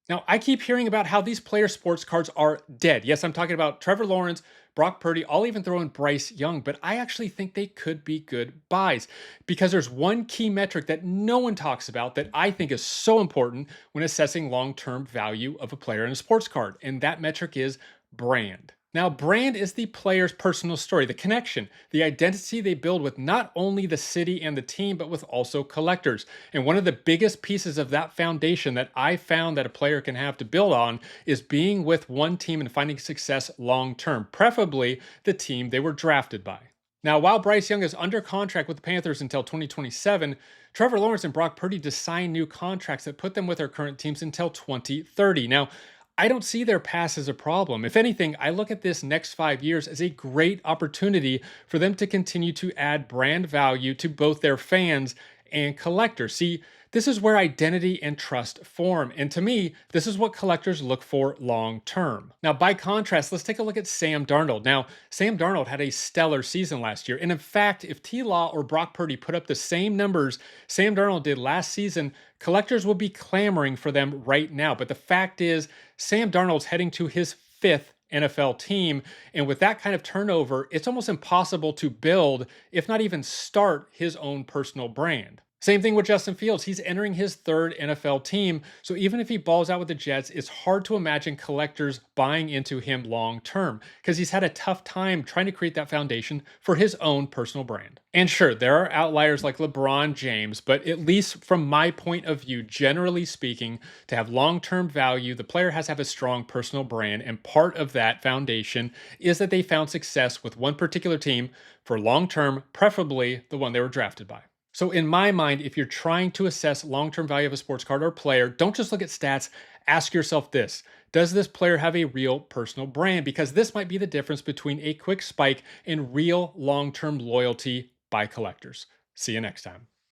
Now, I keep hearing about how these player sports cards are dead. Yes, I'm talking about Trevor Lawrence, Brock Purdy, I'll even throw in Bryce Young, but I actually think they could be good buys because there's one key metric that no one talks about that I think is so important when assessing long term value of a player in a sports card, and that metric is brand. Now, brand is the player's personal story, the connection, the identity they build with not only the city and the team, but with also collectors. And one of the biggest pieces of that foundation that I found that a player can have to build on is being with one team and finding success long term, preferably the team they were drafted by. Now, while Bryce Young is under contract with the Panthers until 2027, Trevor Lawrence and Brock Purdy just signed new contracts that put them with their current teams until 2030. Now, I don't see their past as a problem. If anything, I look at this next 5 years as a great opportunity for them to continue to add brand value to both their fans and collectors. See, this is where identity and trust form. And to me, this is what collectors look for long term. Now, by contrast, let's take a look at Sam Darnold. Now, Sam Darnold had a stellar season last year. And in fact, if T Law or Brock Purdy put up the same numbers Sam Darnold did last season, collectors would be clamoring for them right now. But the fact is, Sam Darnold's heading to his fifth NFL team. And with that kind of turnover, it's almost impossible to build, if not even start, his own personal brand. Same thing with Justin Fields. He's entering his third NFL team. So even if he balls out with the Jets, it's hard to imagine collectors buying into him long term because he's had a tough time trying to create that foundation for his own personal brand. And sure, there are outliers like LeBron James, but at least from my point of view, generally speaking, to have long term value, the player has to have a strong personal brand. And part of that foundation is that they found success with one particular team for long term, preferably the one they were drafted by. So, in my mind, if you're trying to assess long term value of a sports card or player, don't just look at stats. Ask yourself this: does this player have a real personal brand? Because this might be the difference between a quick spike and real long term loyalty by collectors. See you next time.